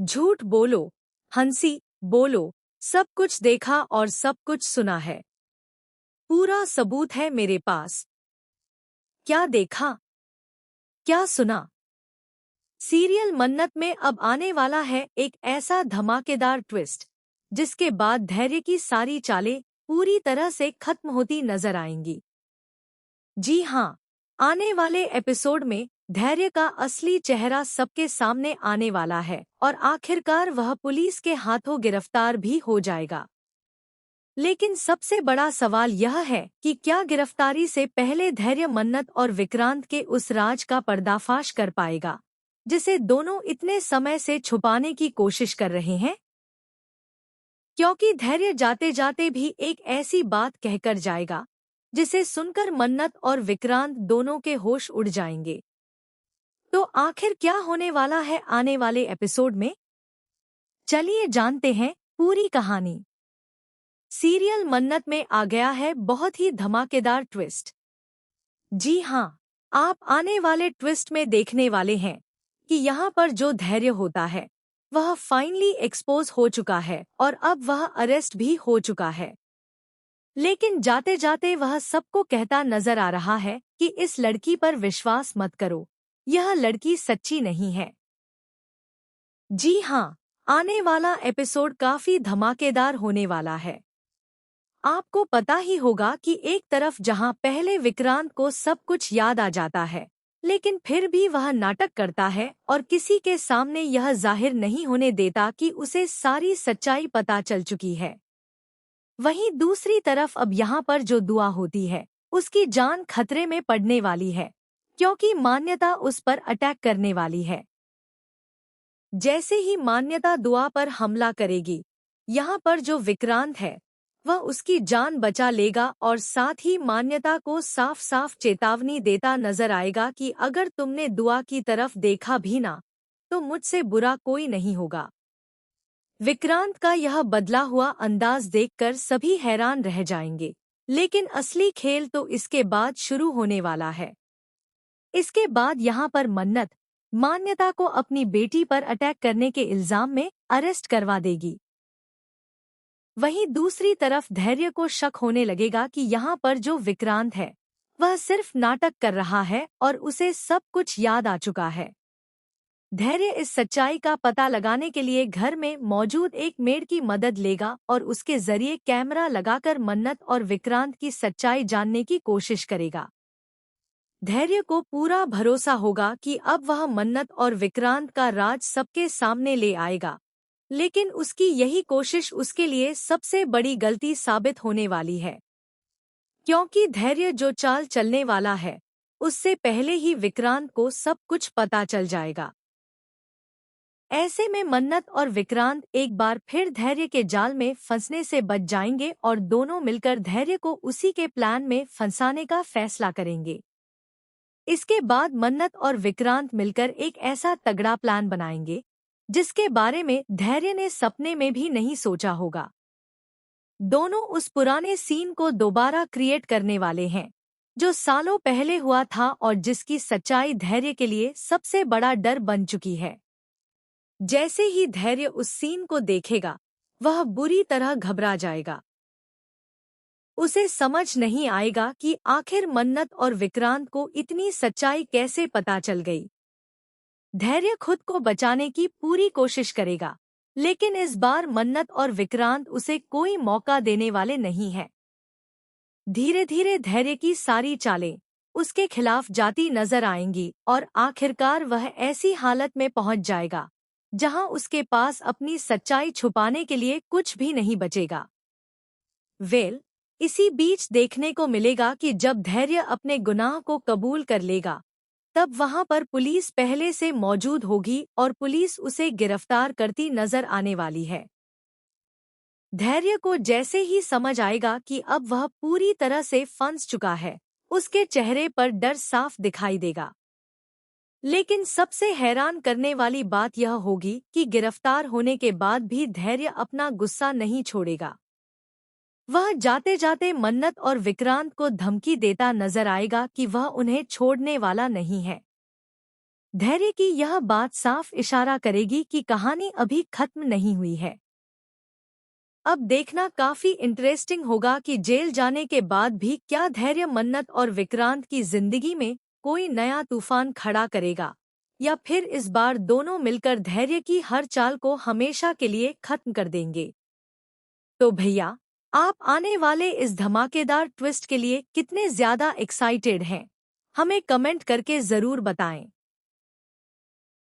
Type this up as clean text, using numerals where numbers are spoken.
झूठ बोलो, हंसी बोलो, सब कुछ देखा और सब कुछ सुना है। पूरा सबूत है मेरे पास। क्या देखा, क्या सुना? सीरियल मन्नत में अब आने वाला है एक ऐसा धमाकेदार ट्विस्ट जिसके बाद धैर्य की सारी चालें पूरी तरह से खत्म होती नजर आएंगी। जी हाँ, आने वाले एपिसोड में धैर्य का असली चेहरा सबके सामने आने वाला है और आखिरकार वह पुलिस के हाथों गिरफ्तार भी हो जाएगा। लेकिन सबसे बड़ा सवाल यह है कि क्या गिरफ्तारी से पहले धैर्य मन्नत और विक्रांत के उस राज का पर्दाफाश कर पाएगा जिसे दोनों इतने समय से छुपाने की कोशिश कर रहे हैं? क्योंकि धैर्य जाते जाते भी एक ऐसी बात कहकर जाएगा जिसे सुनकर मन्नत और विक्रांत दोनों के होश उड़ जाएंगे। तो आखिर क्या होने वाला है आने वाले एपिसोड में? चलिए जानते हैं पूरी कहानी। सीरियल मन्नत में आ गया है बहुत ही धमाकेदार ट्विस्ट। जी हाँ, आप आने वाले ट्विस्ट में देखने वाले हैं कि यहाँ पर जो धैर्य होता है वह फाइनली एक्सपोज हो चुका है और अब वह अरेस्ट भी हो चुका है। लेकिन जाते जाते वह सबको कहता नजर आ रहा है कि इस लड़की पर विश्वास मत करो, यह लड़की सच्ची नहीं है। जी हाँ, आने वाला एपिसोड काफी धमाकेदार होने वाला है। आपको पता ही होगा कि एक तरफ जहां पहले विक्रांत को सब कुछ याद आ जाता है, लेकिन फिर भी वह नाटक करता है और किसी के सामने यह जाहिर नहीं होने देता कि उसे सारी सच्चाई पता चल चुकी है। वहीं दूसरी तरफ अब यहाँ पर जो दुआ होती है उसकी जान खतरे में पड़ने वाली है, क्योंकि मान्यता उस पर अटैक करने वाली है। जैसे ही मान्यता दुआ पर हमला करेगी, यहाँ पर जो विक्रांत है वह उसकी जान बचा लेगा और साथ ही मान्यता को साफ साफ चेतावनी देता नजर आएगा कि अगर तुमने दुआ की तरफ देखा भी ना तो मुझसे बुरा कोई नहीं होगा। विक्रांत का यह बदला हुआ अंदाज देखकर सभी हैरान रह जाएंगे, लेकिन असली खेल तो इसके बाद शुरू होने वाला है। इसके बाद यहाँ पर मन्नत मान्यता को अपनी बेटी पर अटैक करने के इल्जाम में अरेस्ट करवा देगी। वहीं दूसरी तरफ धैर्य को शक होने लगेगा कि यहाँ पर जो विक्रांत है वह सिर्फ नाटक कर रहा है और उसे सब कुछ याद आ चुका है। धैर्य इस सच्चाई का पता लगाने के लिए घर में मौजूद एक मेड की मदद लेगा और उसके जरिए कैमरा लगाकर मन्नत और विक्रांत की सच्चाई जानने की कोशिश करेगा। धैर्य को पूरा भरोसा होगा कि अब वह मन्नत और विक्रांत का राज सबके सामने ले आएगा, लेकिन उसकी यही कोशिश उसके लिए सबसे बड़ी गलती साबित होने वाली है, क्योंकि धैर्य जो चाल चलने वाला है उससे पहले ही विक्रांत को सब कुछ पता चल जाएगा। ऐसे में मन्नत और विक्रांत एक बार फिर धैर्य के जाल में फंसने से बच जाएंगे और दोनों मिलकर धैर्य को उसी के प्लान में फंसाने का फैसला करेंगे। इसके बाद मन्नत और विक्रांत मिलकर एक ऐसा तगड़ा प्लान बनाएंगे जिसके बारे में धैर्य ने सपने में भी नहीं सोचा होगा। दोनों उस पुराने सीन को दोबारा क्रिएट करने वाले हैं जो सालों पहले हुआ था और जिसकी सच्चाई धैर्य के लिए सबसे बड़ा डर बन चुकी है। जैसे ही धैर्य उस सीन को देखेगा वह बुरी तरह घबरा जाएगा। उसे समझ नहीं आएगा कि आखिर मन्नत और विक्रांत को इतनी सच्चाई कैसे पता चल गई। धैर्य खुद को बचाने की पूरी कोशिश करेगा, लेकिन इस बार मन्नत और विक्रांत उसे कोई मौका देने वाले नहीं हैं। धीरे धीरे धैर्य की सारी चालें उसके खिलाफ जाती नजर आएंगी और आखिरकार वह ऐसी हालत में पहुंच जाएगा जहां उसके पास अपनी सच्चाई छुपाने के लिए कुछ भी नहीं बचेगा। इसी बीच देखने को मिलेगा कि जब धैर्य अपने गुनाह को कबूल कर लेगा तब वहां पर पुलिस पहले से मौजूद होगी और पुलिस उसे गिरफ्तार करती नजर आने वाली है। धैर्य को जैसे ही समझ आएगा कि अब वह पूरी तरह से फंस चुका है, उसके चेहरे पर डर साफ दिखाई देगा। लेकिन सबसे हैरान करने वाली बात यह होगी कि गिरफ्तार होने के बाद भी धैर्य अपना गुस्सा नहीं छोड़ेगा। वह जाते जाते मन्नत और विक्रांत को धमकी देता नजर आएगा कि वह उन्हें छोड़ने वाला नहीं है। धैर्य की यह बात साफ इशारा करेगी कि कहानी अभी खत्म नहीं हुई है। अब देखना काफी इंटरेस्टिंग होगा कि जेल जाने के बाद भी क्या धैर्य मन्नत और विक्रांत की जिंदगी में कोई नया तूफान खड़ा करेगा, या फिर इस बार दोनों मिलकर धैर्य की हर चाल को हमेशा के लिए खत्म कर देंगे। तो भैया, आप आने वाले इस धमाकेदार ट्विस्ट के लिए कितने ज्यादा एक्साइटेड हैं? हमें कमेंट करके जरूर बताएं।